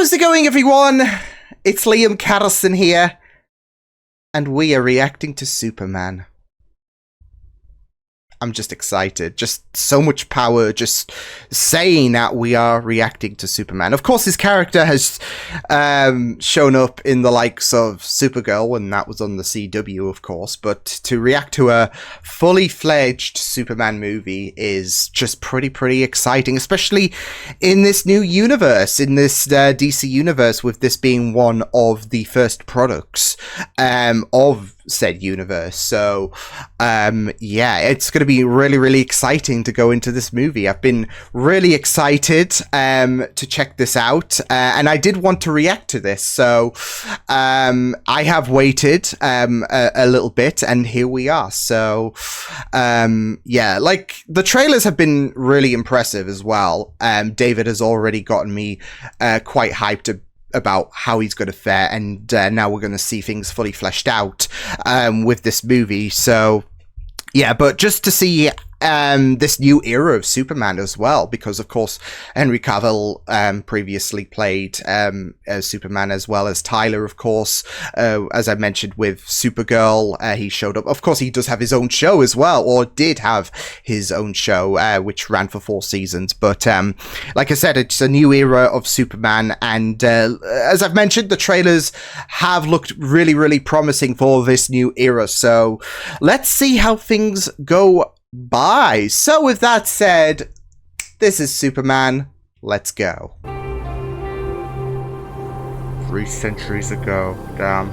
How's it going, everyone? It's Liam Carlson here, and we are reacting to Superman. I'm just excited. Just so much power just saying that we are reacting to Superman. Of course, his character has shown up in the likes of Supergirl, and that was on the CW, of course. But to react to a fully fledged Superman movie is just pretty exciting, especially in this new universe, in this DC universe, with this being one of the first products of said universe. So yeah, it's going to be really exciting to go into this movie. I've been really excited to check this out, and I did want to react to this, so I have waited a little bit, and here we are. So yeah, like, the trailers have been really impressive as well. David has already gotten me quite hyped about how he's going to fare, and now we're going to see things fully fleshed out with this movie. So yeah, but just to see this new era of Superman as well, because of course Henry Cavill previously played as Superman, as well as Tyler, of course, as I mentioned with Supergirl. He showed up. Of course, he does have his own show as well, or did have his own show, which ran for 4 seasons. But like I said, it's a new era of Superman, and as I've mentioned, the trailers have looked really promising for this new era. So let's see how things go by. So with that said, this is Superman. Let's go. 3 centuries ago, damn.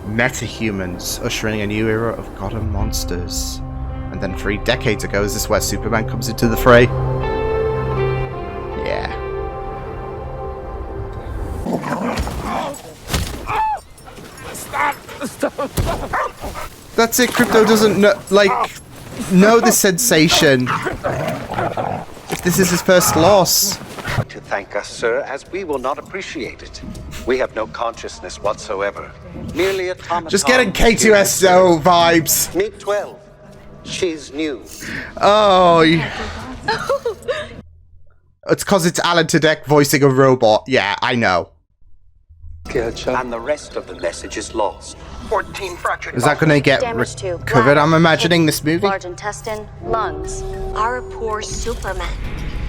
Metahumans ushering a new era of Gotham monsters. And then 3 decades ago, is this where Superman comes into the fray? Yeah. Stop. That's it. Crypto doesn't know the sensation. If this is his first loss. To thank us, sir, as we will not appreciate it. We have no consciousness whatsoever. Merely automaton. Just getting K2SO vibes. Meet 12. She's new. Oh. It's because it's Alan Tudyk voicing a robot. Yeah, I know. And the rest of the message is lost. 14 fractured. Is that going to get covered? I'm imagining this movie. Large intestine, lungs. Our poor Superman.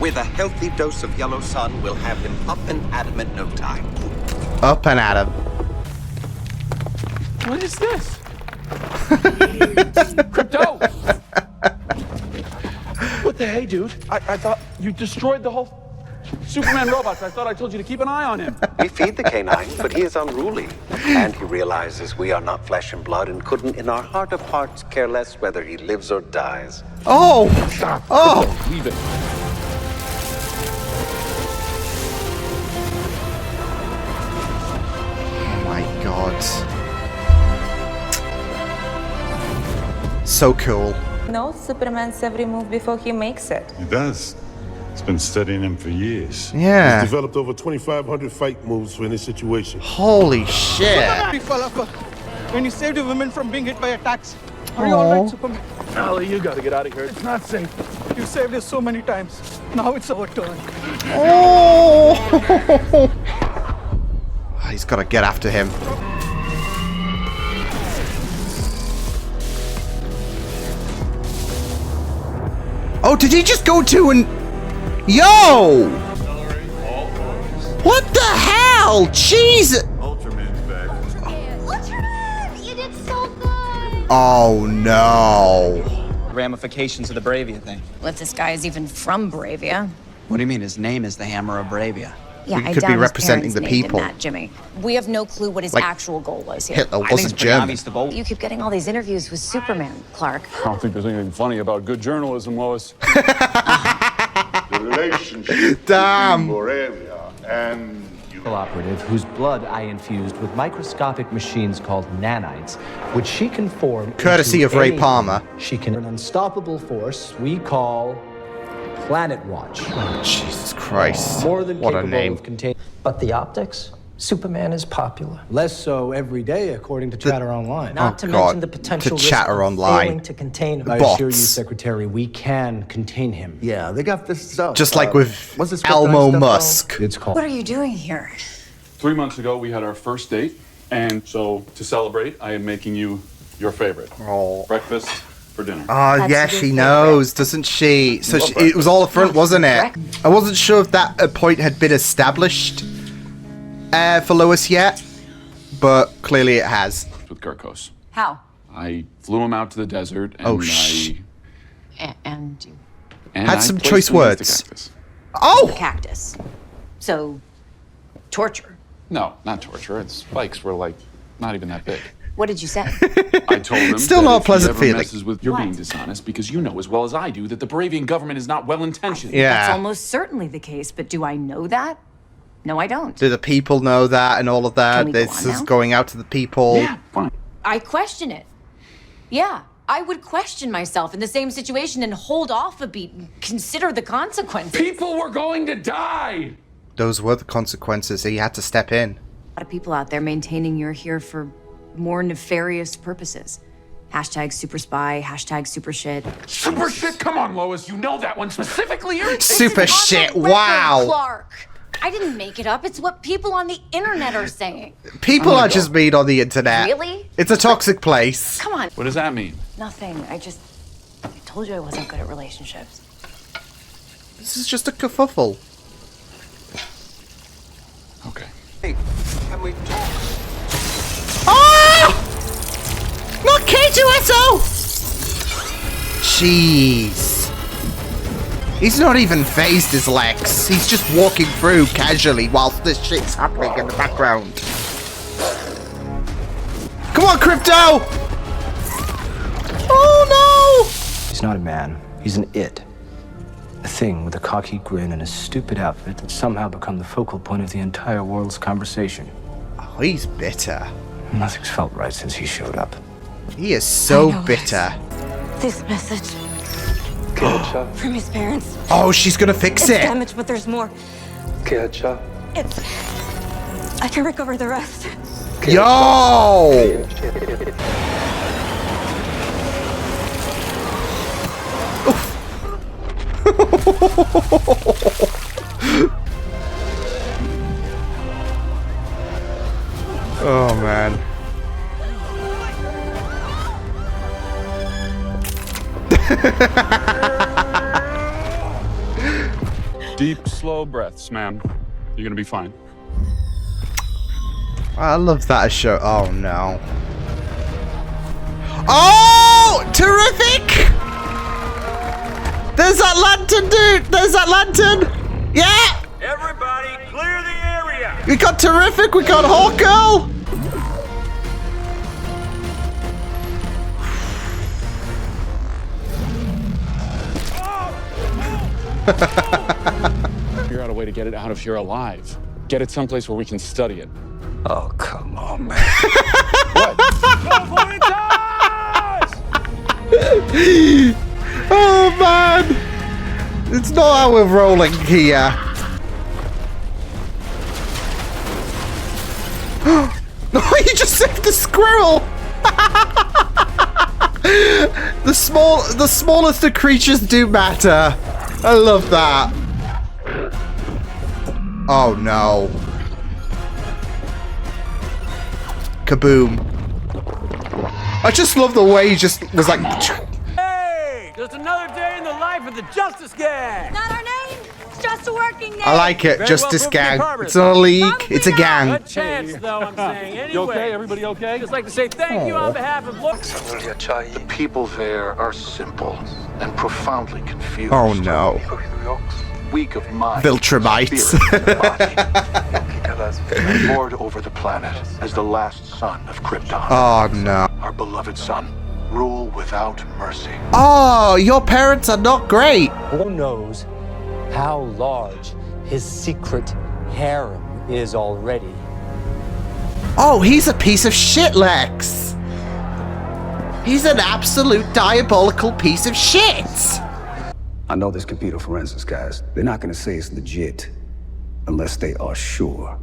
With a healthy dose of yellow sun, we'll have him up and at him in no time. Up and at him. What is this? Crypto! What the hey, dude? I thought you destroyed the whole Superman robots. I thought I told you to keep an eye on him. We feed the canine, but he is unruly. And he realizes we are not flesh and blood and couldn't, in our heart of hearts, care less whether he lives or dies. Oh! Stop. Oh! Leave it. Oh my god. So cool. Knows Superman's every move before he makes it. He does. He's been studying him for years. Yeah. He's developed over 2,500 fight moves for any situation. Holy shit. When you saved the women from being hit by attacks. Are you alright, Superman? Ollie, you gotta get out of here. It's not safe. You saved us so many times. Now it's our turn. Oh! He's got to get after him. Oh, did he just go to an... Yo! What the hell? Jesus! Ultraman's back. Ultraman! You did so good! Oh, no. Ramifications of the Bravia thing. Well, if this guy is even from Bravia. What do you mean? His name is the Hammer of Bravia. Yeah, He I could doubt be his representing parents the named people. him that, Jimmy. We have no clue what his Like, actual goal was here. Hitler I think it's wasn't pretty German. obvious to both. You keep getting all these interviews with Superman, Clark. I don't think there's anything funny about good journalism, Lois. The relationship Damn. between Moravia and operative whose blood I infused with microscopic machines called nanites, which she can form Courtesy into of Ray anything. Palmer. She can an unstoppable force we call Planet Watch. Jesus Christ. More than What a capable name. of containing. But the optics? Superman is popular. Less so every day, according to Chatter Online. Oh, Not to God. mention the potential To risk Chatter of Online. failing to contain him. I Bots. assure you, Secretary, we can contain him. Yeah, they got this stuff. Just like with what's this Elmo kryptonite stuff Musk. It's called. What are you doing here? 3 months ago, we had our first date, and so to celebrate, I am making you your favorite. Oh. Breakfast for dinner. Oh, That's yeah, a good she favorite. knows, doesn't she? So it was all a front, wasn't it? I wasn't sure if that point had been established for Lois yet, but clearly it has. With Gurkos. How? I flew him out to the desert, and Oh, shh. And you. Had some placed choice him against words. the cactus. Oh! Cactus. So, torture. No, not torture. Its spikes were like not even that big. What did you say? I told him Still that not a if pleasant he ever feeling. messes with, you're being dishonest because you know as well as I do that the Baravian government is not well intentioned. That's Yeah. almost certainly the case, but do I know that? No, I don't. Do the people know that and all of that? Can we go This on is now? going out to the people. Yeah, fine. I question it. Yeah, I would question myself in the same situation and hold off a beat and consider the consequences. People were going to die. Those were the consequences. He had to step in. A lot of people out there maintaining you're here for more nefarious purposes. Hashtag super spy, hashtag super shit. Super shit. Come on, Lois. You know that one specifically. Super It's on shit. the record, Wow. Clark. I didn't make it up. It's what people on the internet are saying. People I'm gonna are just go. mean on the internet. Really? It's a toxic place. Come on. What does that mean? Nothing. I told you I wasn't good at relationships. This is just a kerfuffle. Okay. Hey, can we talk? Ah! Not K2SO! Jeez. He's not even phased his Lex. He's just walking through casually whilst this shit's happening in the background. Come on, Crypto! Oh no! He's not a man. He's an it. A thing with a cocky grin and a stupid outfit that's somehow become the focal point of the entire world's conversation. Oh, he's bitter. Nothing's felt right since he showed up. He is so bitter. This message from his parents. Oh, she's gonna fix It's it. damaged, but there's more. It's. I can recover the rest. Yo! Oh man. Deep, slow breaths, ma'am. You're gonna be fine. I love that show. Oh no. Oh! Terrific! There's that lantern, dude! There's that lantern! Yeah! Everybody, clear the area! We got Terrific, we got Hawkgirl! Figure out a way to get it out of here alive. Get it someplace where we can study it. Oh, come on, man. Oh man! It's not how we're rolling here. No, you just saved the squirrel! The smallest of creatures do matter. I love that. Oh no. Kaboom. I just love the way he just was like. Hey, just another day in the life of the Justice Gang! Not our name. It's just a working name. I like it. Very Justice well Gang. proven It's not a league. Probably It's a not. gang. A chance, though, I'm saying. Anyway, You okay? Everybody okay? just like to say thank you on behalf of Look. The people there are simple and profoundly confused. Oh no. Weak of mind, Viltrumites. spirit, and body. Lord over the planet as the last son of Krypton. Oh no. Our beloved son. Rule without mercy. Oh, your parents are not great. Who knows how large his secret harem is already? Oh, he's a piece of shit, Lex. He's an absolute diabolical piece of shit. I know there's computer forensics guys. They're not gonna say it's legit unless they are sure.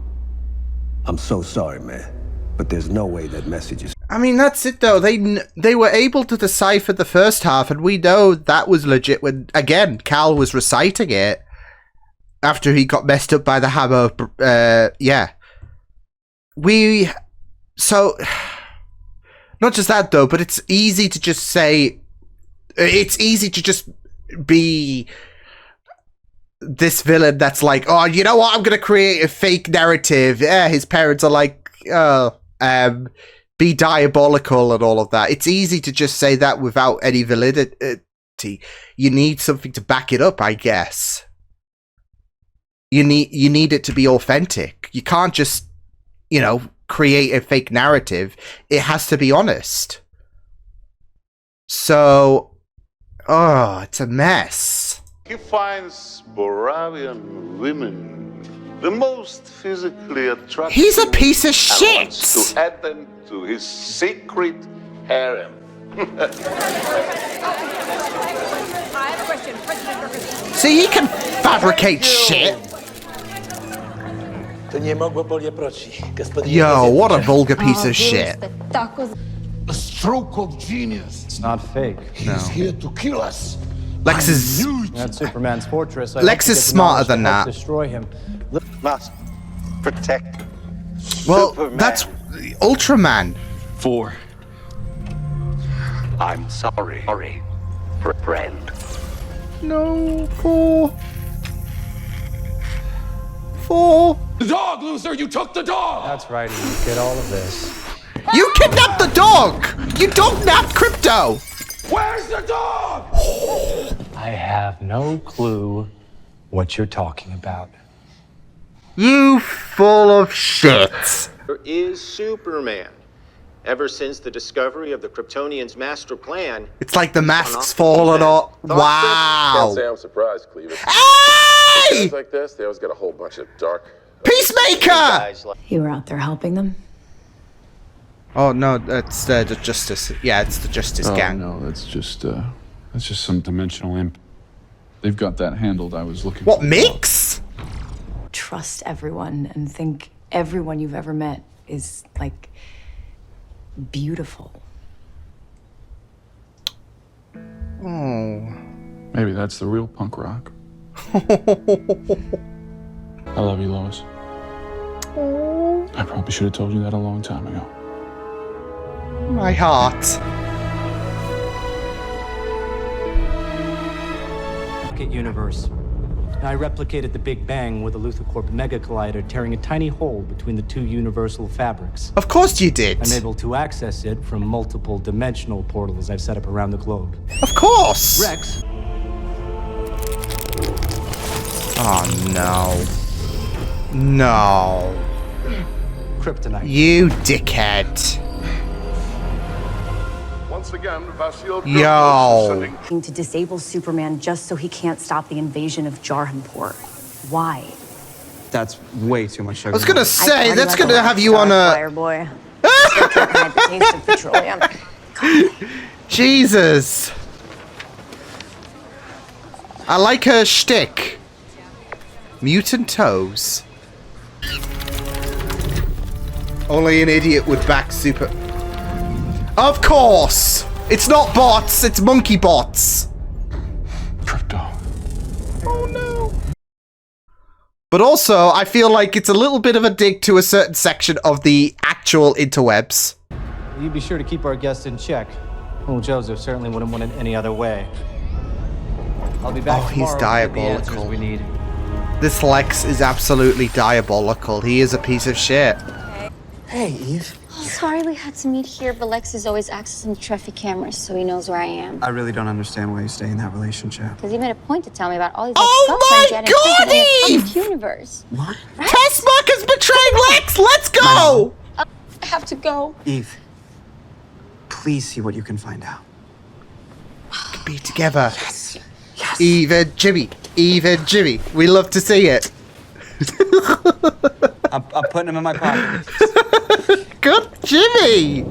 I'm so sorry, man. But there's no way that message is... I mean, that's it though. They were able to decipher the first half, and we know that was legit when, again, Cal was reciting it after he got messed up by the hammer. Yeah. So, not just that though, but it's easy to just say, it's easy to just be this villain that's like, oh, you know what, I'm gonna create a fake narrative. Yeah, his parents are like, be diabolical and all of that. It's easy to just say that without any validity. You need something to back it up, I guess. You need it to be authentic. You can't just, create a fake narrative. It has to be honest. So, it's a mess. He finds Boravian women the most physically attractive. He's a piece of and shit. wants to add them to his secret harem. I have a question. President Ferguson. See, he can fabricate shit. Yo, what a vulgar piece of shit. A stroke of genius. It's not fake. No. He's here to kill us. Lex is That's Superman's fortress. Lex is smarter than that. Destroy him. Must protect Well, Superman. that's Ultraman. 4. I'm sorry, friend. No, 4. The dog, Luther! You took the dog! That's right. You get all of this. You kidnapped the dog! You dog-napped Crypto! Where's the dog? I have no clue what you're talking about. You full of shit. There is Superman. Ever since the discovery of the Kryptonians' master plan... It's like the mask's fallen off. Wow. Can't say I'm surprised, Cleaver. Hey! Guys like this, they always got a whole bunch of dark... Peacemaker! You were out there helping them? Oh no, that's the Justice. Yeah, it's the Justice Gang. No, that's just some dimensional imp. They've got that handled. I was looking. What, Mix? Trust everyone and think everyone you've ever met is, like, beautiful. Oh. Maybe that's the real punk rock. I love you, Lois. I probably should have told you that a long time ago. My heart. Rocket universe. I replicated the Big Bang with a LuthorCorp Mega Collider, tearing a tiny hole between the two universal fabrics. Of course you did. I'm able to access it from multiple dimensional portals I've set up around the globe. Of course. Rex. Oh no. No. Kryptonite. You dickhead. Once again, Vasil Yo. To disable Superman just so he can't stop the invasion of Jarhanport. Why? That's way too much sugar. I was gonna say, that's gonna have you on a... Fireboy. Still can't hide the taste of petroleum. Jesus. I like her shtick. Mutant toes. Only an idiot would back Super... Of course! It's not bots, it's monkey bots! Crypto. Oh no. But also, I feel like it's a little bit of a dig to a certain section of the actual interwebs. You be sure to keep our guests in check. Well, Joseph certainly wouldn't want it any other way. I'll be back he's tomorrow with the diabolical. answers we need. This Lex is absolutely diabolical. He is a piece of shit. Hey, Eve. Oh, sorry we had to meet here, but Lex is always accessing the traffic cameras, so he knows where I am. I really don't understand why you stay in that relationship. Because he made a point to tell me about all these Oh ex-girlfriends he had my in God, the universe. What? Tessmark is betraying Lex! Let's go! I have to go. Eve, please see what you can find out. Be together. Yes. Yes. Eve and Jimmy. Eve and Jimmy. We love to see it. I'm putting him in my pocket. Good Jimmy!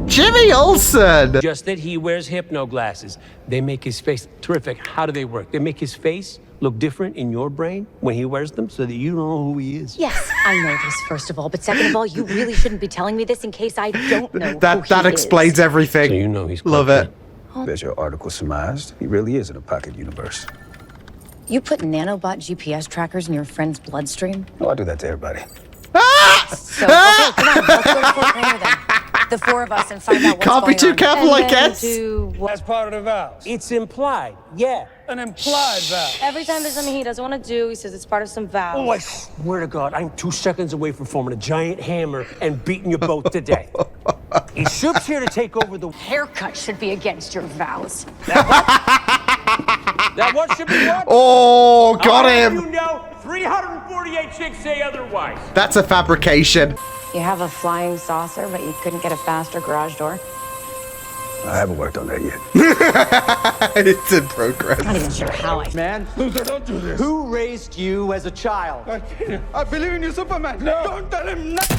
Jimmy Olsen! Just that he wears hypno glasses. They make his face terrific. How do they work? They make his face look different in your brain when he wears them so that you know who he is? Yes, I know this, first of all. But second of all, you really shouldn't be telling me this in case I don't know That explains everything. So you know he's Love it. As your article surmised, he really is in a pocket universe. You put nanobot GPS trackers in your friend's bloodstream? Oh, I do that to everybody. So, okay, come on, let's go to Fort Craner then. The four of us and find out what's Can't be going too on. careful, And I then guess. That's part of the vows. It's implied, yeah. An implied vow. Every time there's something he doesn't want to do, he says it's part of some vow. Oh, I swear to God, I'm 2 seconds away from forming a giant hammer and beating you both to death. Is Shoop's here to take over the... Haircut should be against your vows. That what should be what? Oh, got him. You know, 348 chicks say otherwise. That's a fabrication. You have a flying saucer, but you couldn't get a faster garage door? I haven't worked on that yet. It's in progress. I'm not even sure how I... Man, Luther, don't do this. who raised you as a child? I believe in you, Superman. No. Don't tell him nothing.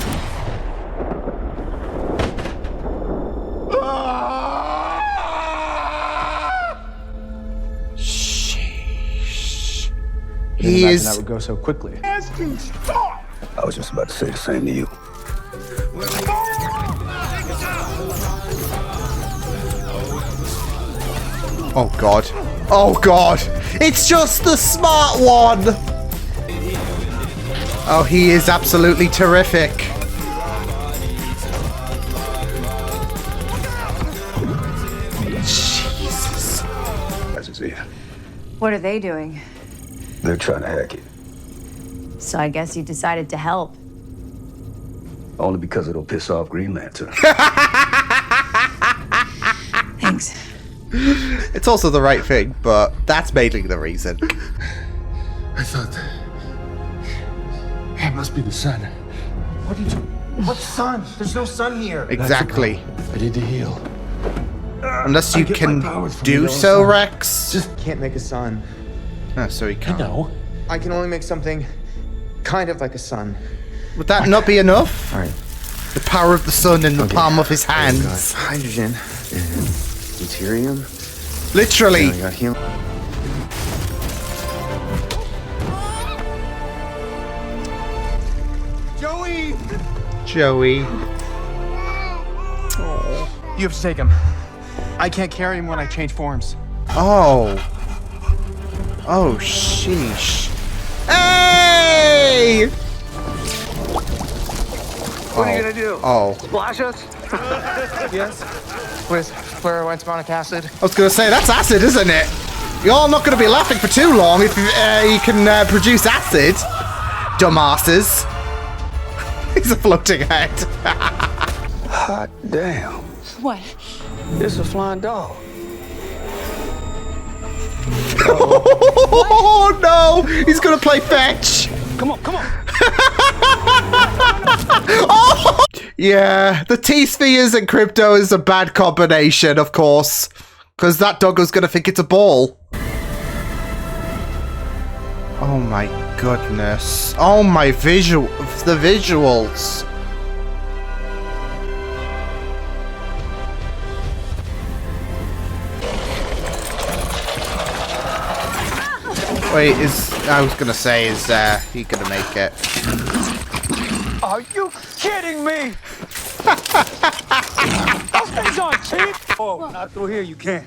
Sheesh. Didn't He imagine is. that would go so quickly. Ask him stop. I was just about to say the same to you. Oh god. Oh god. It's just the smart one. Oh, he is absolutely terrific. Jesus. As is here. What are they doing? They're trying to hack it. So I guess you decided to help. Only because it'll piss off Green Lantern. Thanks. It's also the right thing, but that's mainly the reason. I thought that must be the sun. What did you... What sun? There's no sun here. Exactly. I need to heal. Unless you I get can my powers from do the so, sun. Rex. Just can't make a sun. Oh, so he can't. No. I can only make something kind of like a sun. Would that not be enough? All right. The power of the sun in the palm of his hands. Got hydrogen and deuterium. Literally. I got helium. Joey! Joey. You have to take him. I can't carry him when I change forms. Oh. Oh, sheesh. Hey! What are you gonna do? Oh. Splash us? Yes. With fluorowensmonic acid. I was going to say, that's acid, isn't it? You're not going to be laughing for too long if you can produce acid. Dumbasses. He's a floating head. Hot damn. What? It's a flying dog. Oh no! He's gonna play fetch! Come on, come on. Oh! Yeah, the T-spheres and crypto is a bad combination, of course. Because that doggo's gonna think it's a ball. Oh my goodness. Oh my the visuals. Wait, I was gonna say, is he gonna make it? Are you kidding me? Those things aren't cheap. Oh, not through here, you can't.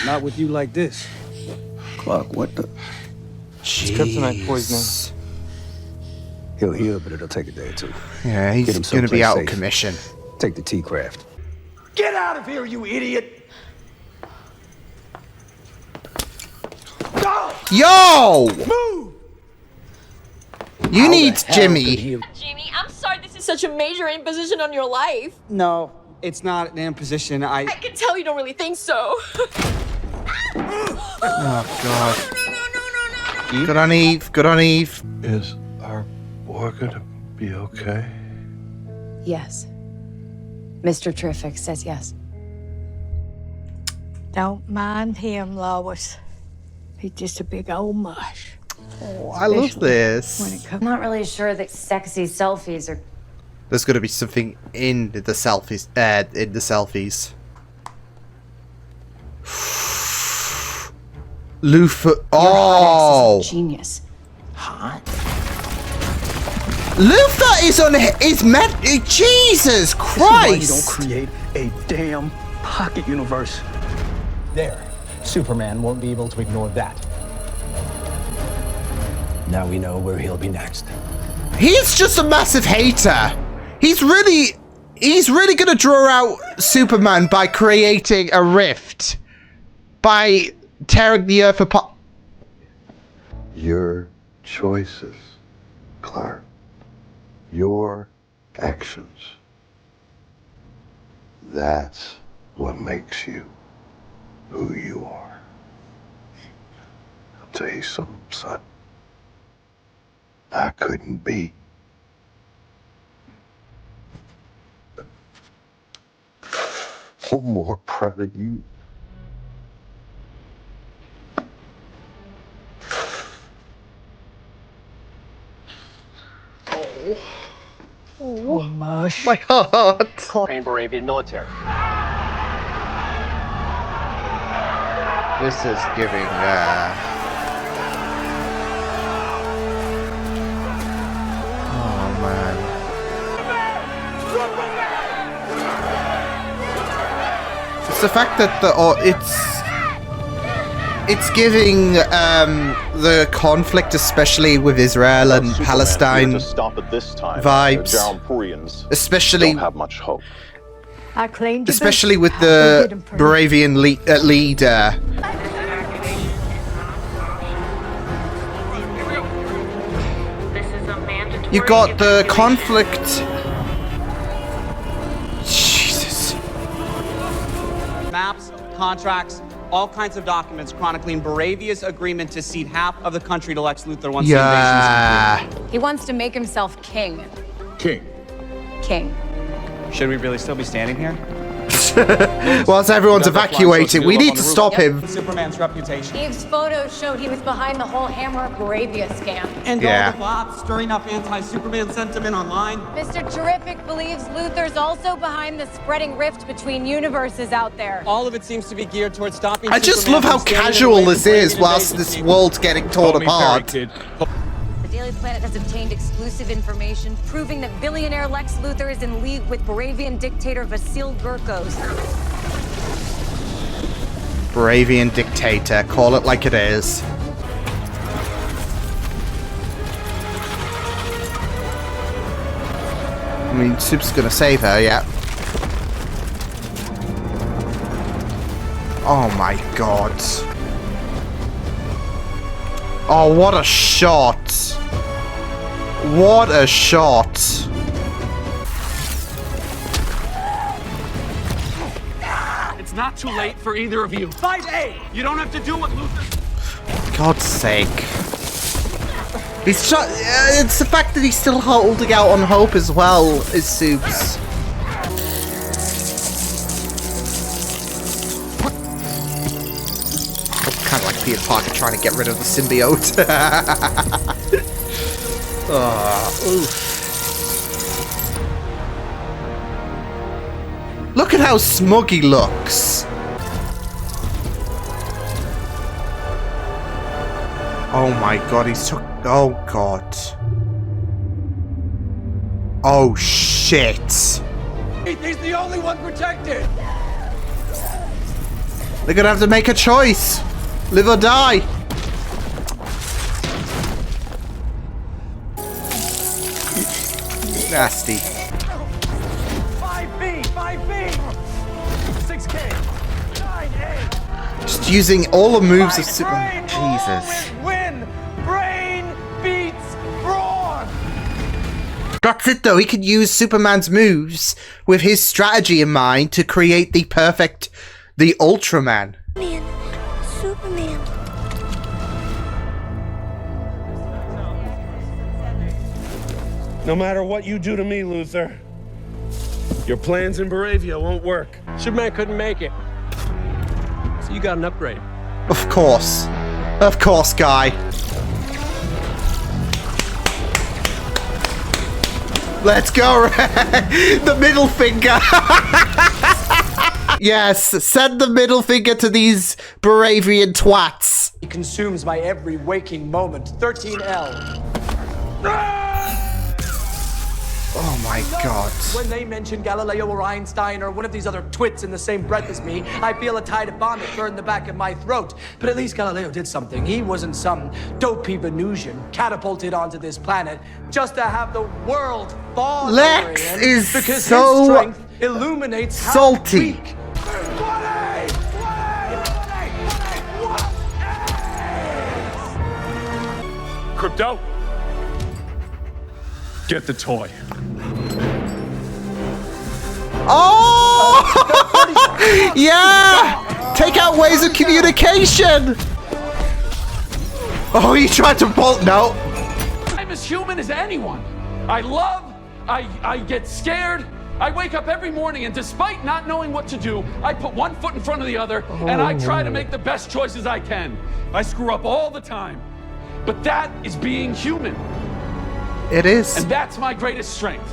Not with you like this. Clark, what the? It's kryptonite poisoning. He'll heal, but it'll take a day or two. Yeah, he's Get him gonna be someplace out of safe. commission. Take the T-Craft. Get out of here, you idiot. Yo! Move! You need Jimmy. Jimmy, I'm sorry this is such a major imposition on your life. No, it's not an imposition. I can tell you don't really think so. Oh god. Good on Eve. Good on Eve. Is our boy gonna be okay? Yes. Mr. Terrific says yes. Don't mind him, Lois. He's just a big old mush. Oh, I love this. I'm not really sure that sexy selfies are... There's gonna be something in the selfies. Luthor. Oh, genius. Hot? Luthor is met. Jesus Christ! This is why you don't create a damn pocket universe. There. Superman won't be able to ignore that. Now we know where he'll be next. He's just a massive hater. He's really gonna draw out Superman by creating a rift, by tearing the earth apart. Your choices, Clark. Your actions. That's what makes you who you are. I'll tell you something, son. I couldn't be more proud of you. Oh, mush. My heart. Trained Moravian military. This is giving. Oh man. It's the fact that it's giving the conflict, especially with Israel and Palestine, vibes. Especially, I claimed especially with the Moravian leader. You got the conflict. Jesus. Maps, contracts, all kinds of documents chronicling Baravia's agreement to cede half of the country to Lex Luthor once the invasion is complete. He wants to make himself king. King. King. Should we really still be standing here? Whilst everyone's evacuating, we need to stop him. Superman's reputation. Eve's photos showed he was behind the whole Hammer of Moravia scam. And all the plots stirring up anti-Superman sentiment online. Mr. Terrific believes Luthor's also behind the spreading rift between universes out there. All of it seems to be geared towards stopping I just Superman love how from standing in the casual way this of is Moravian whilst invasion. this world's getting torn apart. The Daily Planet has obtained exclusive information proving that billionaire Lex Luthor is in league with Moravian dictator Vasil Gurkos. Moravian dictator, call it like it is. I mean, Soup's gonna save her, yeah. Oh my god. Oh, what a shot. What a shot. It's not too late for either of you. Fight A! You don't have to do what Luthor... God's sake. He's it's the fact that he's still holding out on hope as well as Soups. Kind of like Peter Parker trying to get rid of the symbiote. Look at how smug he looks. Oh my god, he's took. Oh god. Oh shit. He's the only one protected. They're gonna have to make a choice. Live or die. Nasty. 5B, 5B, 6K, 9A. Just using all the moves of Superman. Jesus. Win! Brain beats brawn! That's it though, he could use Superman's moves with his strategy in mind to create the Ultraman. Superman. No matter what you do to me, Luthor, your plans in Moravia won't work. Superman couldn't make it. So you got an upgrade. Of course. Of course, Guy. Let's go, the middle finger. Yes, send the middle finger to these Baravian twats. He consumes my every waking moment. 13L. Oh my god. When they mention Galileo or Einstein or one of these other twits in the same breath as me, I feel a tide of vomit burn the back of my throat. But at least Galileo did something. He wasn't some dopey Venusian catapulted onto this planet just to have the world fall over Lex him, is because so his strength illuminates how salty. weak. Crypto? Get the toy. Oh! Yeah! Take out ways of communication! Oh, you tried to bolt. No. I'm as human as anyone. I love, I get scared. I wake up every morning and despite not knowing what to do, I put one foot in front of the other and I try to make the best choices I can. I screw up all the time. But that is being human. It is. And that's my greatest strength.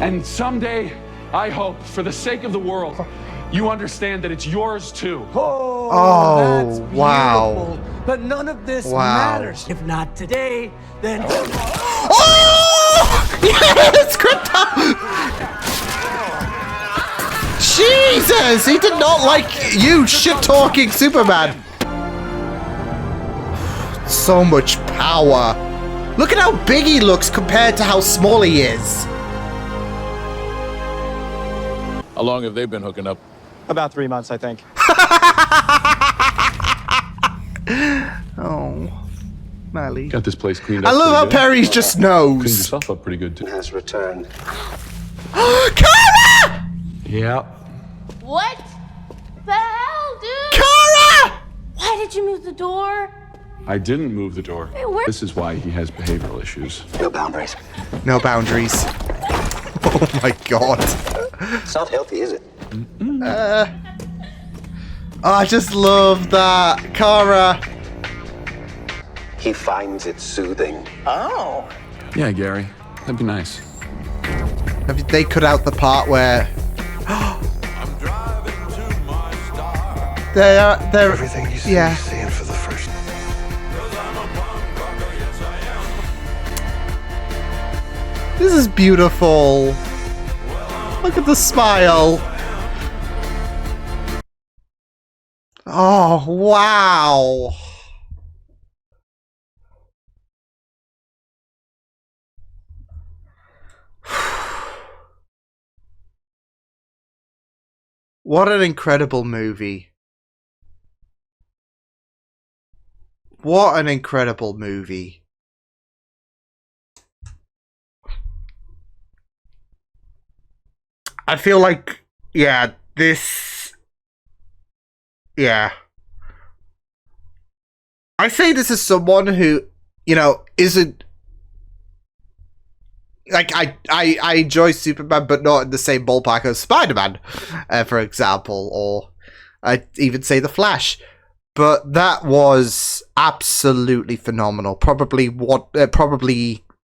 And someday, I hope, for the sake of the world, you understand that it's yours too. Oh, that's wow. beautiful. But none of this Wow. matters. If not today, then tomorrow. Oh! Yes, Crypto! Jesus! He did not like you shit-talking Superman. So much power. Look at how big he looks compared to how small he is. How long have they been hooking up? About 3 months, I think. Oh, Mally. Got this place cleaned up. I love how pretty good. Perry just Cleaned knows. yourself up pretty good too. Has returned. Kara! Yep. What the hell, dude? Kara! Why did you move the door? I didn't move the door. Hey, where- This is why he has behavioral issues. No boundaries. No boundaries. Oh my god. It's not healthy, is it? Oh, I just love that. Kara. He finds it soothing. Oh. Yeah, Gary. That'd be nice. They cut out the part where they're Everything you see, yeah. you're seeing for the first time. This is beautiful. Look at the smile. Oh, wow. What an incredible movie. What an incredible movie. I feel like, yeah, this... Yeah. I say this as someone who, you know, isn't... Like, I enjoy Superman, but not in the same ballpark as Spider-Man, for example, or I'd even say The Flash. But that was absolutely phenomenal. Probably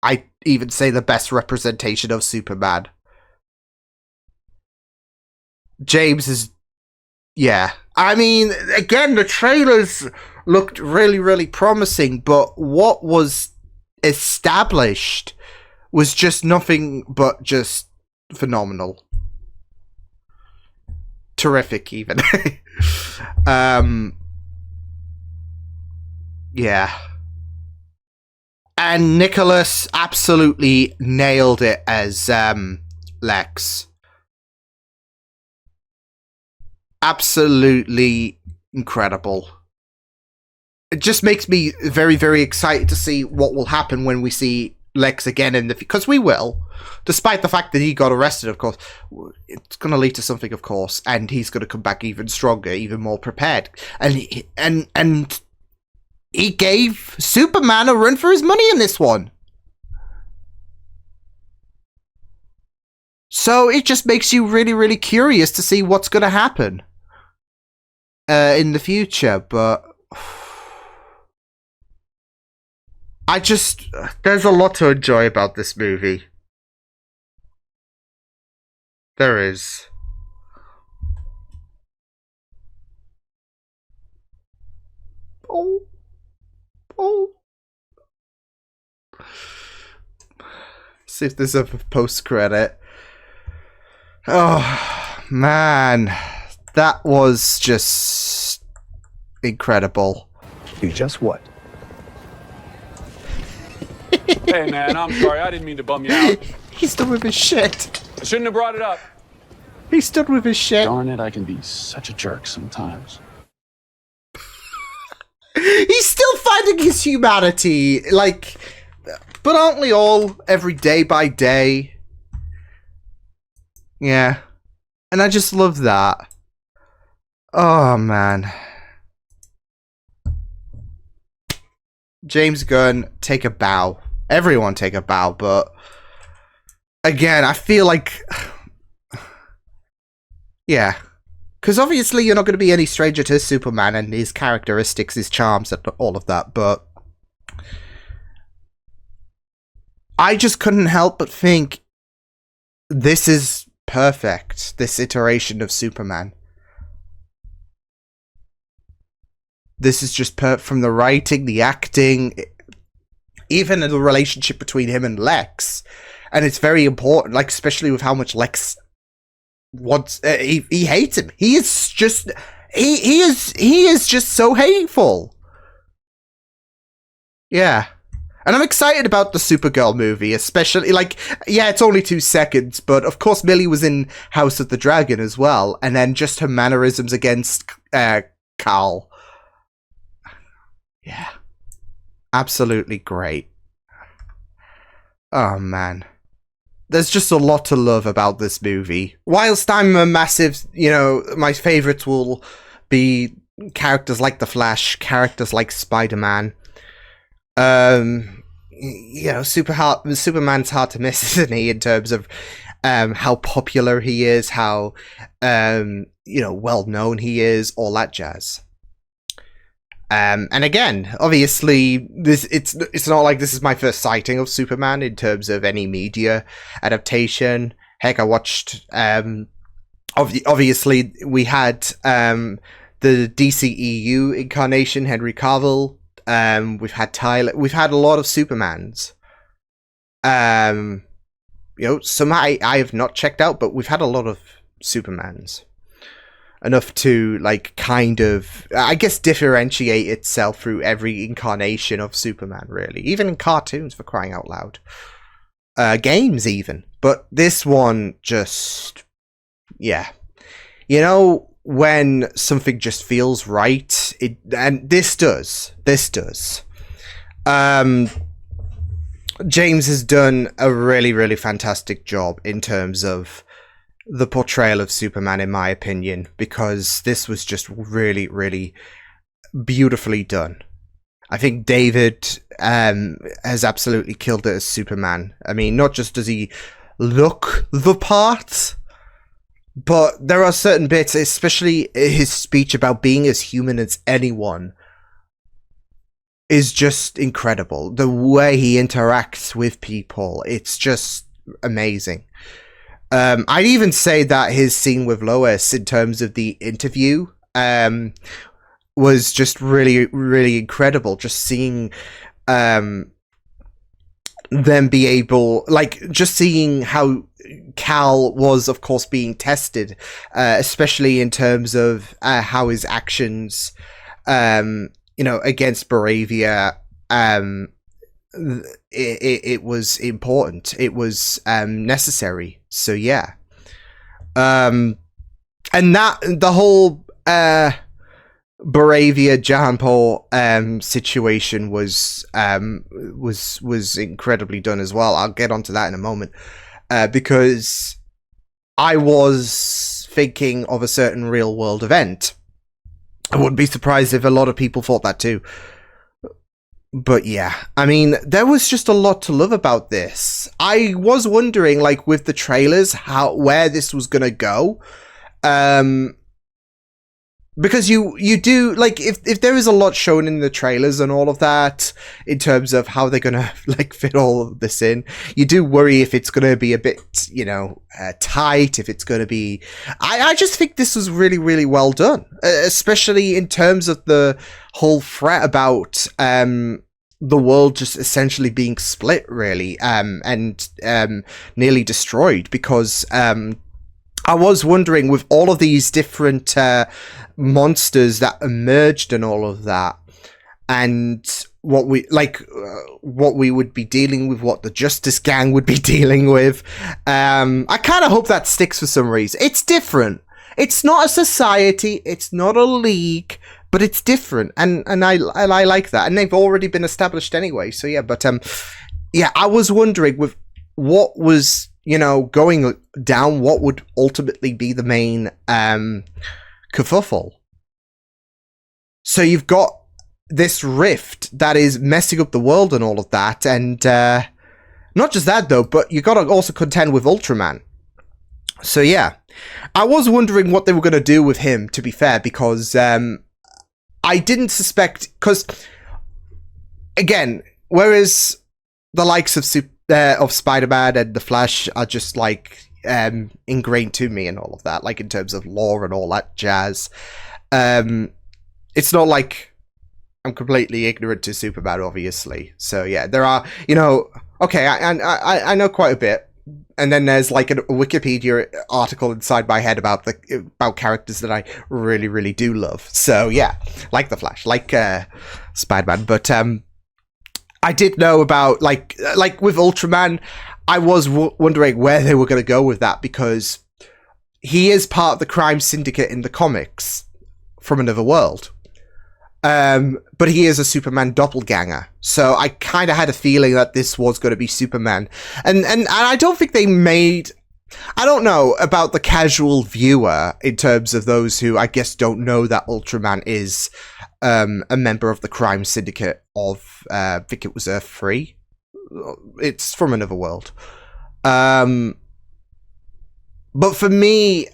I'd even say the best representation of Superman. James is... Yeah. I mean, again, the trailers looked really, really promising, but what was established was just nothing but just phenomenal. Terrific, even. Yeah. And Nicholas absolutely nailed it as Lex. Absolutely incredible. It just makes me very, very excited to see what will happen when we see Lex again in the... Because we will. Despite the fact that he got arrested, of course. It's going to lead to something, of course. And he's going to come back even stronger, even more prepared. And he gave Superman a run for his money in this one. So it just makes you really, really curious to see what's going to happen in the future. But there's a lot to enjoy about this movie. There is. See if there's a post credit. Oh man, that was just incredible. You just what? Hey man, I'm sorry. I didn't mean to bum you out. He's done with his shit. I shouldn't have brought it up. He's done with his shit. Darn it, I can be such a jerk sometimes. He's still finding his humanity, like, but aren't we all every day by day? Yeah. And I just love that. Oh, man. James Gunn, take a bow. Everyone take a bow, but again, I feel like... yeah. Because obviously you're not going to be any stranger to Superman and his characteristics, his charms, and all of that, but... I just couldn't help but think this is perfect, this iteration of Superman. This is just from the writing, the acting, even the relationship between him and Lex. And it's very important, like, especially with how much Lex wants, he hates him. He is just, he is just so hateful. Yeah. And I'm excited about the Supergirl movie, especially, like, yeah, it's only 2 seconds, but of course Millie was in House of the Dragon as well, and then just her mannerisms against Carl. Yeah. Absolutely great. Oh, man. There's just a lot to love about this movie. Whilst I'm a massive, you know, my favorites will be characters like The Flash, characters like Spider-Man. You know, Superman's hard to miss, isn't he, in terms of how popular he is, how you know, well known he is, all that jazz. And again, obviously, it's not like this is my first sighting of Superman in terms of any media adaptation. Heck, I watched obviously we had the DCEU incarnation, Henry Cavill. We've had Tyler. We've had a lot of Supermans. You know, some I have not checked out, but we've had a lot of Supermans. Enough to, like, kind of, I guess, differentiate itself through every incarnation of Superman, really. Even in cartoons, for crying out loud. Games, even. But this one just, yeah. You know, when something just feels right, and this does. James has done a really, really fantastic job in terms of the portrayal of Superman, in my opinion, because this was just really, really beautifully done. I think David has absolutely killed it as Superman. I mean, not just does he look the part, but there are certain bits, especially his speech about being as human as anyone, is just incredible. The way he interacts with people, it's just amazing. I'd even say that his scene with Lois, in terms of the interview, was just really, really incredible. Just seeing them be able, like, just seeing how Cal was, of course, being tested, especially in terms of how his actions, you know, against Baravia, it was important. It was necessary. So yeah, and that the whole Baravia Jahanpur situation was incredibly done as well. I'll get onto that in a moment, because I was thinking of a certain real world event. I wouldn't be surprised if a lot of people thought that too. But yeah, I mean, there was just a lot to love about this. I was wondering, like, with the trailers, where this was gonna go. because you do, like, if there is a lot shown in the trailers and all of that in terms of how they're gonna like fit all of this in, you do worry if it's gonna be a bit, you know, tight, if it's gonna be. I just think this was really, really well done, especially in terms of the whole threat about the world just essentially being split, really, and nearly destroyed, because I was wondering, with all of these different monsters that emerged and all of that, and what we would be dealing with, what the Justice Gang would be dealing with. I kind of hope that sticks for some reason. It's different. It's not a society. It's not a league, but it's different, and I like that. And they've already been established anyway. So yeah, but yeah, I was wondering with what was, you know, going down, what would ultimately be the main kerfuffle. So you've got this rift that is messing up the world and all of that, and not just that though, but you got to also contend with Ultraman. So yeah, I was wondering what they were going to do with him, to be fair, because I didn't suspect, because again, whereas the likes of Spider-Man and The Flash are just like ingrained to me and all of that, like in terms of lore and all that jazz. It's not like I'm completely ignorant to Superman, obviously. So yeah, there are, you know, okay, I know quite a bit. And then there's like a Wikipedia article inside my head about characters that I really, really do love. So yeah, like The Flash, like Spider-Man. But I did know about, like with Ultraman, I was wondering where they were going to go with that, because he is part of the crime syndicate in the comics from another world. But he is a Superman doppelganger, so I kind of had a feeling that this was going to be Superman, and I don't think they made. I don't know about the casual viewer in terms of those who I guess don't know that Ultraman is a member of the crime syndicate of I think it was Earth 3. It's from another world. But for me,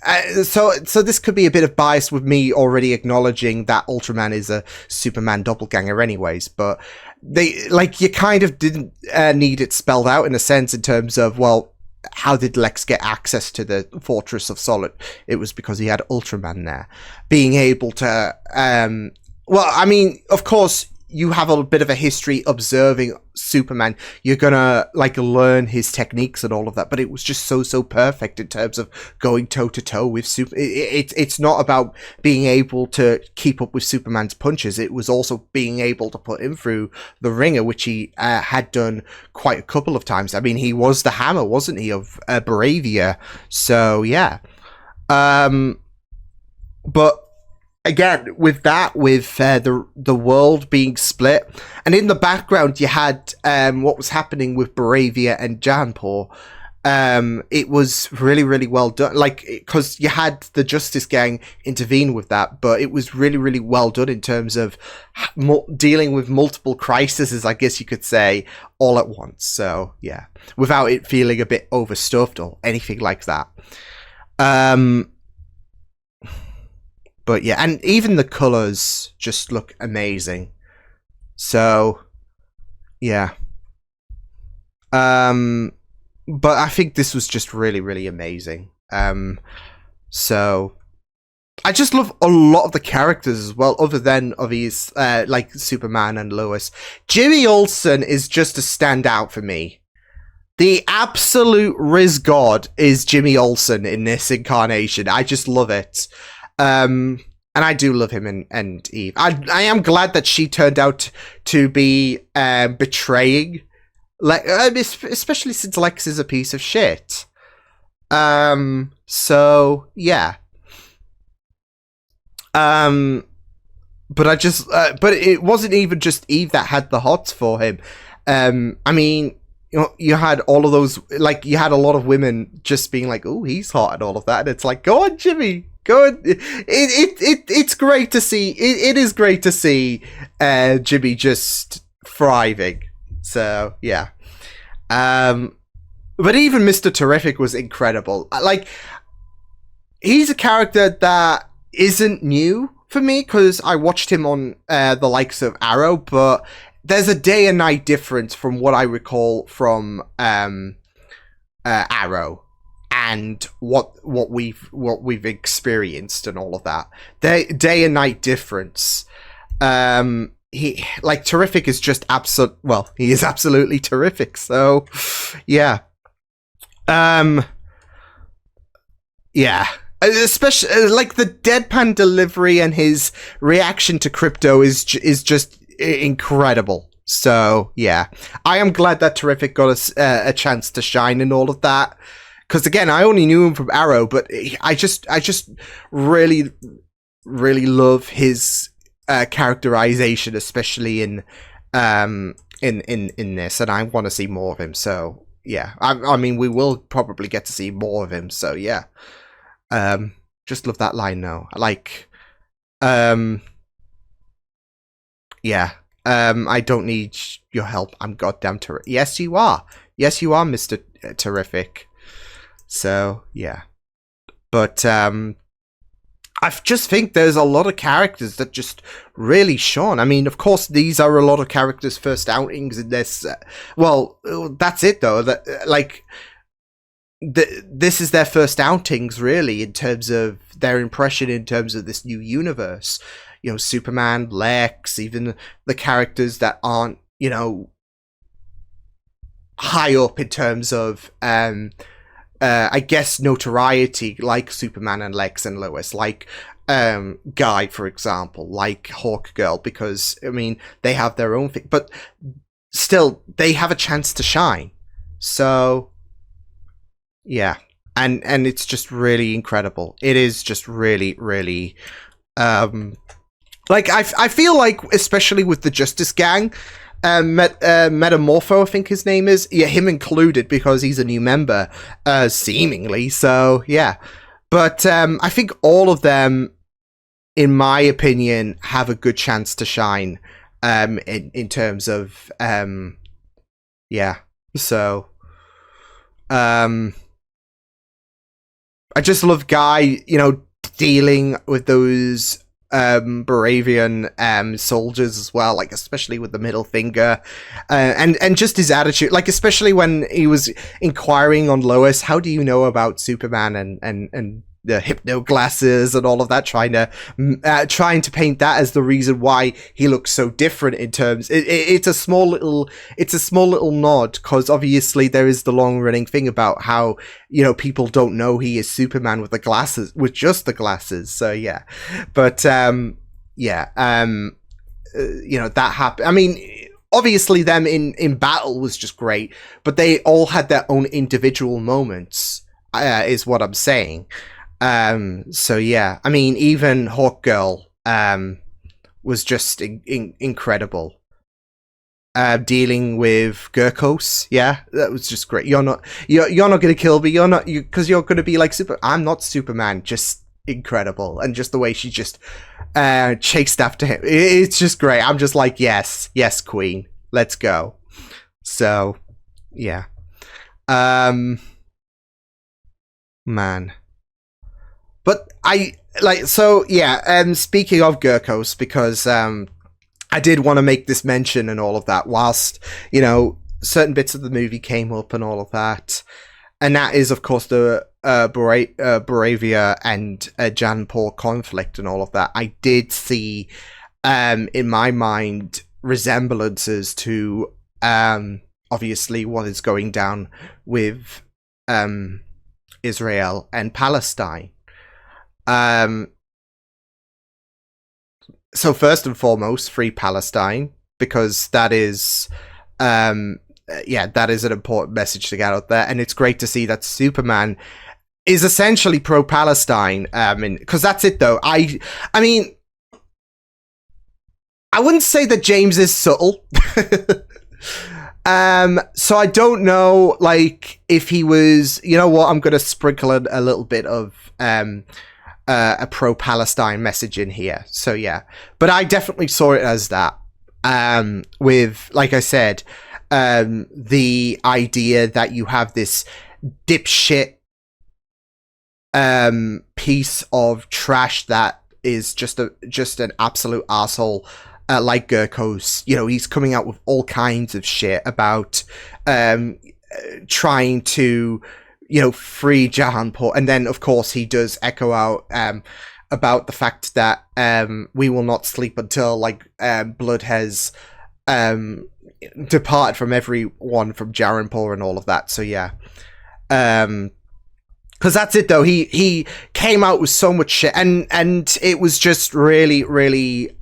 so this could be a bit of bias with me already acknowledging that Ultraman is a Superman doppelganger anyways, but you kind of didn't need it spelled out in a sense in terms of, well, how did Lex get access to the Fortress of Solid? It was because he had Ultraman there. Being able to, well, I mean, of course, you have a bit of a history observing Superman, you're gonna like learn his techniques and all of that, but it was just so perfect in terms of going toe to toe with it's not about being able to keep up with Superman's punches, it was also being able to put him through the ringer, which he had done quite a couple of times. I mean, he was the Hammer, wasn't he, of Bravia? So yeah, but again, with that, with the world being split, and in the background you had what was happening with Bravia and Jahanpur. It was really, really well done. Like, because you had the Justice Gang intervene with that, but it was really, really well done in terms of dealing with multiple crises, I guess you could say, all at once. So yeah, without it feeling a bit overstuffed or anything like that. But yeah, and even the colours just look amazing. So, yeah. But I think this was just really, really amazing. So, I just love a lot of the characters as well, other than obvious, like Superman and Lois. Jimmy Olsen is just a standout for me. The absolute Riz God is Jimmy Olsen in this incarnation. I just love it. And I do love him and Eve. I am glad that she turned out to be betraying, especially since Lex is a piece of shit. So yeah. But I just but it wasn't even just Eve that had the hots for him. I mean, you know, you had all of those, like, you had a lot of women just being like, "Oh, he's hot" and all of that. And it's like, go on, Jimmy. Good. It's great to see. It is great to see Jimmy just thriving. So yeah. But even Mr. Terrific was incredible. Like, he's a character that isn't new, for me because I watched him on the likes of Arrow, but there's a day and night difference from what I recall from Arrow and what we've experienced and all of that. Day and night difference. He Terrific is just he is absolutely terrific. So yeah. Yeah. Especially the deadpan delivery and his reaction to Crypto is just incredible. So yeah, I am glad that Terrific got a chance to shine in all of that. Because again, I only knew him from Arrow, but I just really, really love his characterization, especially in this, and I want to see more of him. So yeah, I mean, we will probably get to see more of him. So yeah, just love that line though. Yeah. I don't need your help. I'm goddamn terrific. Yes, you are. Yes, you are, Mr. Terrific. So, yeah. But, I just think there's a lot of characters that just really shone. I mean, of course, these are a lot of characters' first outings in this. Well, that's it, though. This is their first outings, really, in terms of their impression in terms of this new universe. You know, Superman, Lex, even the characters that aren't, you know, high up in terms of, I guess, notoriety, like Superman and Lex and Lois, like Guy, for example, like Hawkgirl, because, I mean, they have their own thing, but still, they have a chance to shine. So, yeah. And it's just really incredible. It is just really, really... I feel like, especially with the Justice Gang, Metamorpho, I think his name is, yeah, him included, because he's a new member, seemingly, so, yeah. But, I think all of them, in my opinion, have a good chance to shine, in terms of, yeah, so, I just love Guy, you know, dealing with those Baravian soldiers as well, like especially with the middle finger, and just his attitude, like especially when he was inquiring on Lois, how do you know about Superman and the hypno glasses and all of that, trying to paint that as the reason why he looks so different in terms. It's a small little nod, because obviously there is the long running thing about how, you know, people don't know he is Superman with the glasses, with just the glasses. So yeah, but you know, that happened. I mean, obviously them in battle was just great, but they all had their own individual moments, is what I'm saying. So yeah, I mean, even Hawkgirl was just incredible. Dealing with Gurkos, yeah, that was just great. You're not gonna kill me. Because you're gonna be like I'm not Superman. Just incredible, and just the way she just chased after him. It's just great. I'm just like, yes, Queen, let's go. So yeah, man. But speaking of Gurkos, because I did want to make this mention and all of that, whilst, you know, certain bits of the movie came up and all of that, and that is, of course, the Baravia and Janpor conflict and all of that. I did see, in my mind, resemblances to, obviously, what is going down with Israel and Palestine. So first and foremost, free Palestine, because that is, that is an important message to get out there, and it's great to see that Superman is essentially pro-Palestine, because that's it though. I mean, I wouldn't say that James is subtle. So I don't know, like, if he was, you know what, I'm going to sprinkle a little bit of, a pro-Palestine message in here. So yeah, but I definitely saw it as that, with, like I said, the idea that you have this dipshit, piece of trash that is just an absolute asshole. Like Gurkos, you know, he's coming out with all kinds of shit about trying to, you know, free Jahanpur, and then of course he does echo out about the fact that we will not sleep until like blood has departed from everyone from Jahanpur and all of that. So yeah, because that's it though. He came out with so much shit, and it was just really.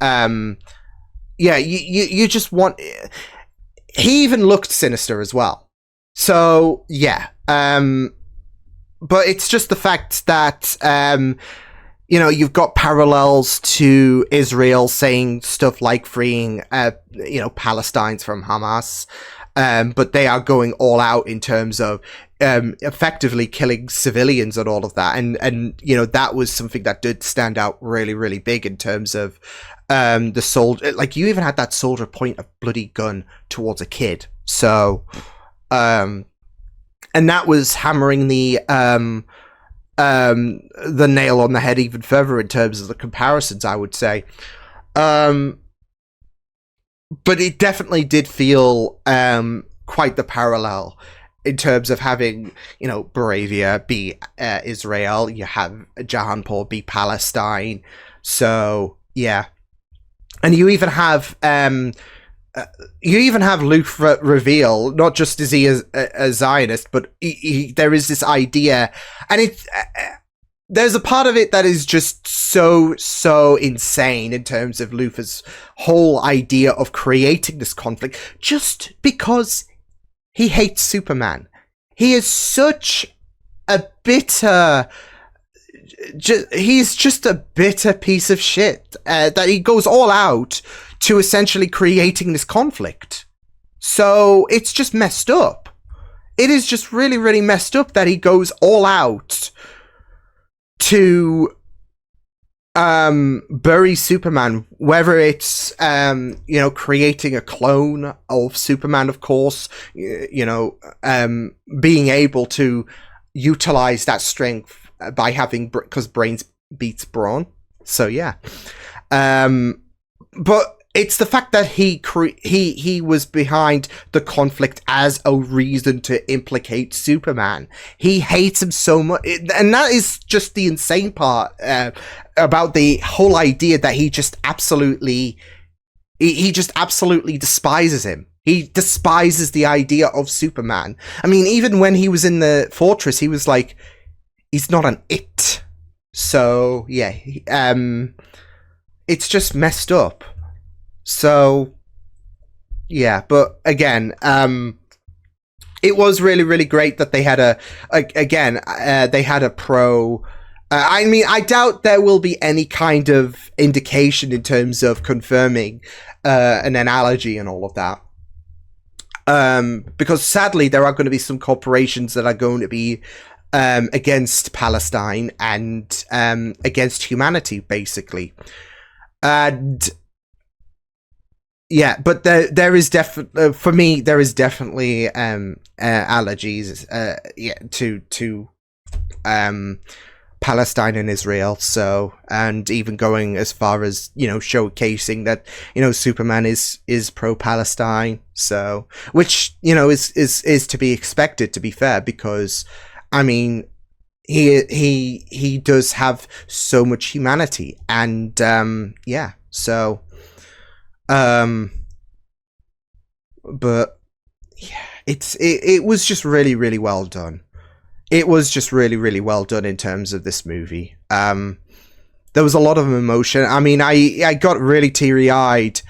Yeah, you just want... He even looked sinister as well. So, yeah. But it's just the fact that, you know, you've got parallels to Israel saying stuff like freeing, you know, Palestinians from Hamas. But they are going all out in terms of effectively killing civilians and all of that. And you know, that was something that did stand out really big in terms of the soldier. Like, you even had that soldier point a bloody gun towards a kid. So, and that was hammering the nail on the head even further in terms of the comparisons, I would say. But it definitely did feel quite the parallel in terms of having, you know, Baravia be Israel, you have Jahanpur be Palestine. So yeah, and you even have Luke reveal, not just is he a Zionist, but there is this idea, and it's. There's a part of it that is just so insane in terms of Luthor's whole idea of creating this conflict just because he hates Superman. He is such a bitter... he's just a bitter piece of shit that he goes all out to essentially creating this conflict. So it's just messed up. It is just really messed up that he goes all out to bury Superman, whether it's you know, creating a clone of Superman, of course, you know, being able to utilize that strength by having, because brains beats brawn. So yeah, but it's the fact that he was behind the conflict as a reason to implicate Superman. He hates him so much, and that is just the insane part about the whole idea that he just absolutely despises him. He despises the idea of Superman. I mean, even when he was in the fortress, he was like, he's not an it. So yeah, it's just messed up. So yeah, but again, it was really great that they had they had a pro. I mean, I doubt there will be any kind of indication in terms of confirming an analogy and all of that, because sadly there are going to be some corporations that are going to be against Palestine and against humanity, basically, and. Yeah, but there is definitely, for me, there is definitely allergies to Palestine and Israel. So, and even going as far as, you know, showcasing that, you know, Superman is pro-Palestine. So, which, you know, is to be expected, to be fair, because I mean, he does have so much humanity, and yeah, so. But yeah, it was just really well done. It was just really well done in terms of this movie. There was a lot of emotion. I mean, I got really teary-eyed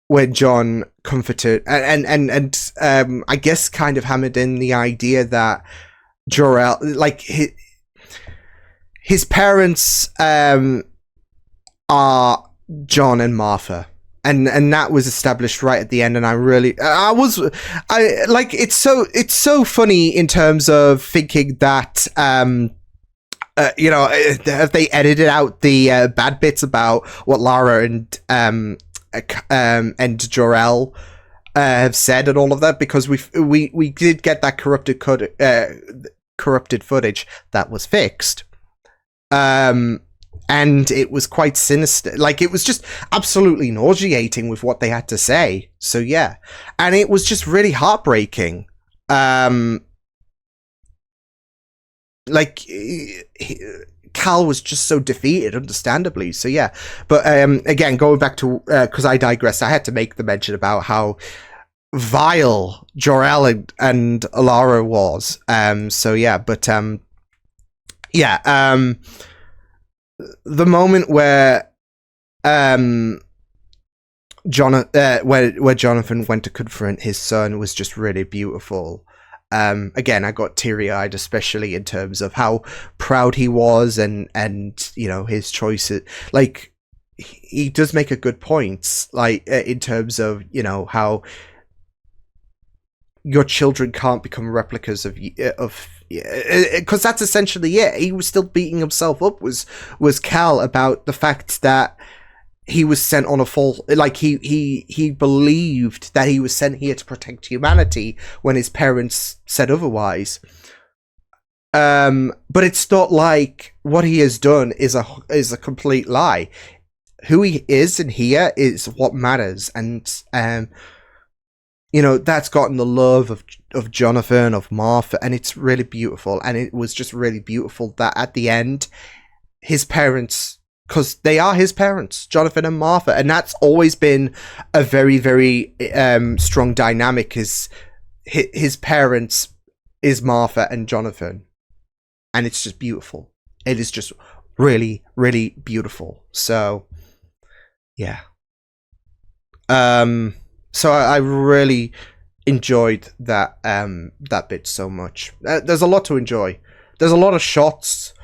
when John comforted and I guess kind of hammered in the idea that Jor-El, like his parents are John and Martha. And that was established right at the end, and it's so funny in terms of thinking that you know, have they edited out the bad bits about what Lara and Jor-El have said and all of that, because we did get that corrupted footage that was fixed. and it was quite sinister. Like, it was just absolutely nauseating with what they had to say. So yeah, and it was just really heartbreaking. Like, Cal was just so defeated, understandably. So yeah, but again, going back to because I digress, I had to make the mention about how vile Jor-El and Alara was. So yeah, but yeah, the moment where where Jonathan went to confront his son was just really beautiful. Again, I got teary-eyed, especially in terms of how proud he was and you know, his choices. Like, he does make a good point, like, in terms of, you know, how your children can't become replicas of because that's essentially it. He was still beating himself up, was Cal, about the fact that he was sent on a false, like, he believed that he was sent here to protect humanity when his parents said otherwise. But it's not like what he has done is a complete lie. Who he is in here is what matters, and you know, that's gotten the love of Jonathan, of Martha, and it's really beautiful. And it was just really beautiful that at the end, his parents, because they are his parents, Jonathan and Martha, and that's always been a very, very strong dynamic. Is his parents is Martha and Jonathan, and it's just beautiful. It is just really, really beautiful. So yeah, so I really enjoyed that that bit so much. There's a lot to enjoy. There's a lot of shots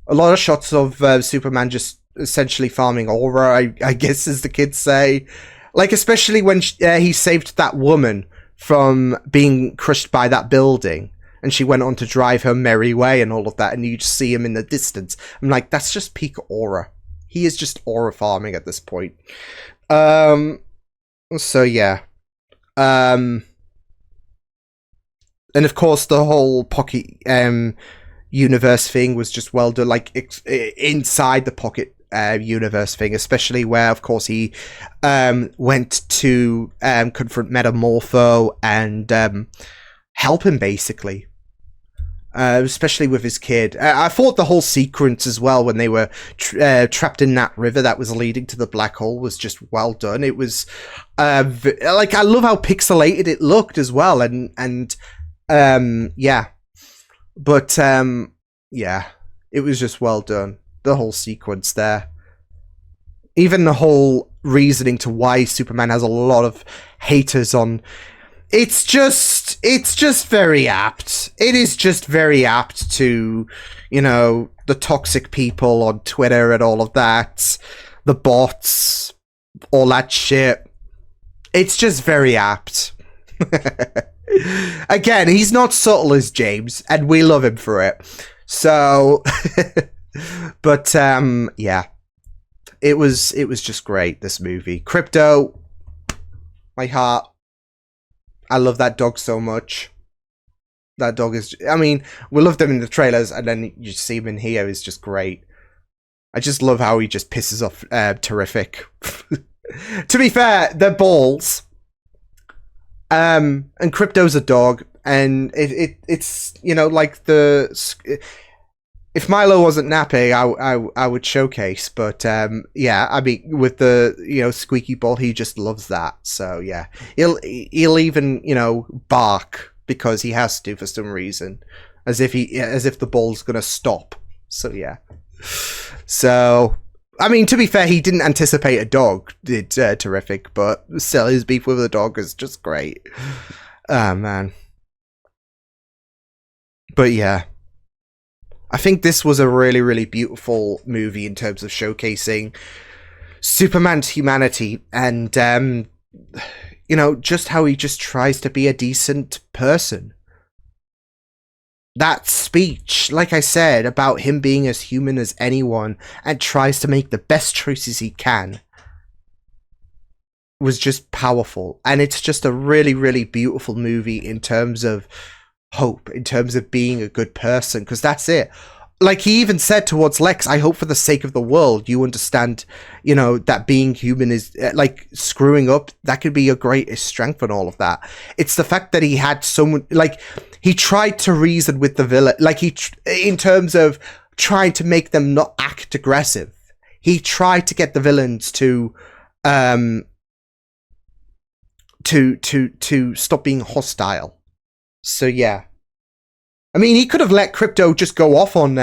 of Superman just essentially farming aura, I guess, as the kids say. Like, especially when he saved that woman from being crushed by that building, and she went on to drive her merry way and all of that, and you just see him in the distance. I'm like, that's just peak aura. He is just aura farming at this point. So yeah. And of course the whole Pocket universe thing was just well done, like inside the Pocket universe thing, especially where of course he went to confront Metamorpho and help him, basically. Especially with his kid. I thought the whole sequence as well, when they were trapped in that river that was leading to the black hole, was just well done. It was like, I love how pixelated it looked as well, and yeah, but yeah, it was just well done, the whole sequence there. Even the whole reasoning to why Superman has a lot of haters on. It's just very apt. It is just very apt to, you know, the toxic people on Twitter and all of that, the bots, all that shit. It's just very apt. Again, he's not subtle as James, and we love him for it. So, but yeah, it was just great, this movie. Krypto, my heart. I love that dog so much. That dog is, I mean, we loved him in the trailers, and then you see him in here, is just great. I just love how he just pisses off Terrific. To be fair, they're balls. And Krypto's a dog, and it's, you know, like if Milo wasn't napping, I would showcase, but yeah, I mean, with the, you know, squeaky ball, he just loves that. So yeah, he'll even, you know, bark because he has to for some reason, as if the ball's gonna stop. So yeah. So I mean, to be fair, he didn't anticipate a dog, did Terrific, but still, his beef with the dog is just great. Oh man. But yeah, I think this was a really, really beautiful movie in terms of showcasing Superman's humanity and, you know, just how he just tries to be a decent person. That speech, like I said, about him being as human as anyone and tries to make the best choices he can, was just powerful. And it's just a really, really beautiful movie in terms of hope, in terms of being a good person, because that's it. like he even said towards Lex, I hope for the sake of the world you understand, you know, that being human is like screwing up. That could be your greatest strength and all of that. It's the fact that he had someone, like, he tried to reason with the villain, like in terms of trying to make them not act aggressive. He tried to get the villains to stop being hostile. So yeah. I mean, he could have let Crypto just go off on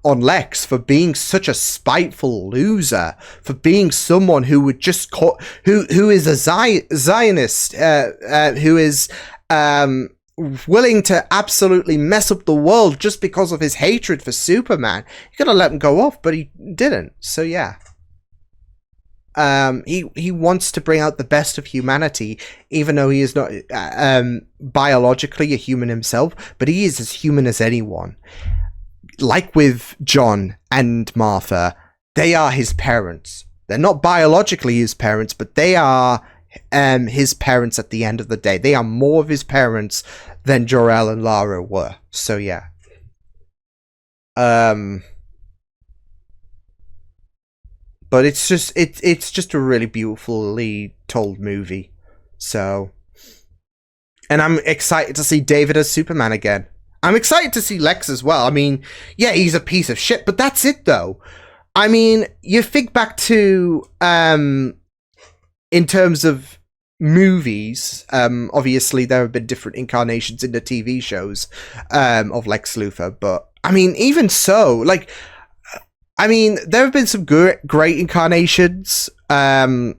Lex for being such a spiteful loser, for being someone who would just who is a Zionist, who is willing to absolutely mess up the world just because of his hatred for Superman. He could have let him go off, but he didn't. So yeah. He wants to bring out the best of humanity, even though he is not biologically a human himself, but he is as human as anyone. Like with John and Martha, they are his parents. They're not biologically his parents, but they are his parents at the end of the day. They are more of his parents than Jor-El and Lara were. So yeah. But it's just a really beautifully told movie. So, and I'm excited to see David as Superman again. I'm excited to see Lex as well. I mean, yeah, he's a piece of shit, but that's it though. I mean, you think back to in terms of movies, obviously there have been different incarnations in the TV shows of Lex Luthor, but I mean, even so, like, I mean, there have been some great incarnations, and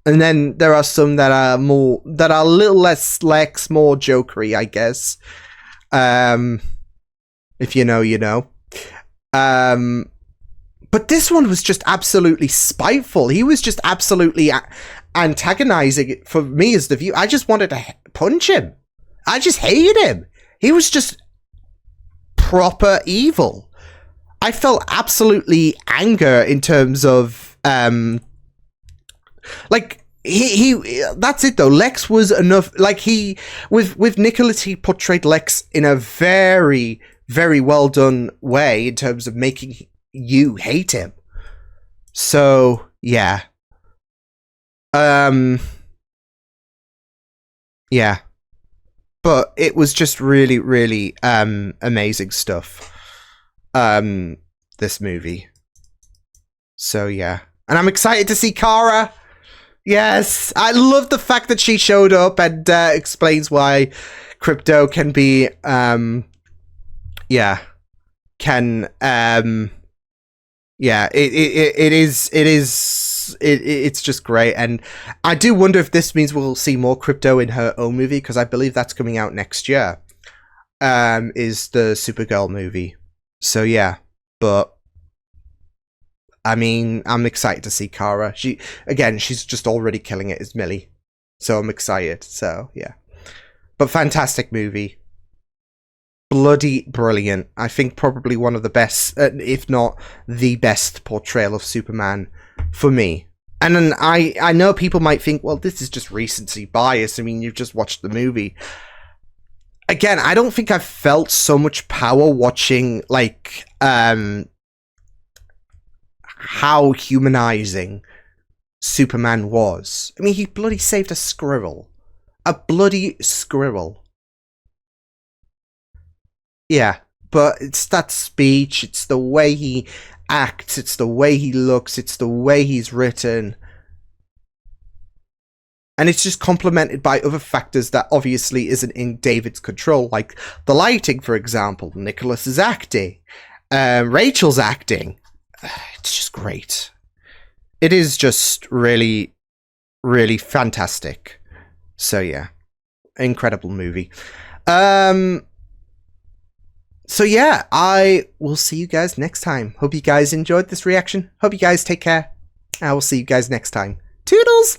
then there are some that are a little less Lex, more jokery, I guess. If you know, you know. But this one was just absolutely spiteful. He was just absolutely antagonizing it for me as the viewer. I just wanted to punch him. I just hated him. He was just proper evil. I felt absolutely anger in terms of like he that's it though. Lex was enough, like he with Nicholas, he portrayed Lex in a very, very well done way in terms of making you hate him. So yeah. Yeah. But it was just really, really amazing stuff. This movie. So yeah. And I'm excited to see Kara. Yes. I love the fact that she showed up and explains why Crypto can be yeah. Can yeah, it's just great. And I do wonder if this means we'll see more Crypto in her own movie, because I believe that's coming out next year. Is the Supergirl movie. So yeah, but I mean, I'm excited to see Kara. She's just already killing it as Millie. So I'm excited. So yeah. But fantastic movie. Bloody brilliant. I think probably one of the best, if not the best portrayal of Superman for me. And then I know people might think, well, this is just recency bias. I mean, you've just watched the movie. Again, I don't think I've felt so much power watching, like, how humanizing Superman was. I mean, he bloody saved a squirrel. A bloody squirrel. Yeah, but it's that speech, it's the way he acts, it's the way he looks, it's the way he's written. And it's just complemented by other factors that obviously isn't in David's control, like the lighting, for example, Nicholas's acting, Rachel's acting. It's just great. It is just really, really fantastic. So yeah, incredible movie. So yeah, I will see you guys next time. Hope you guys enjoyed this reaction. Hope you guys take care. I will see you guys next time. Toodles!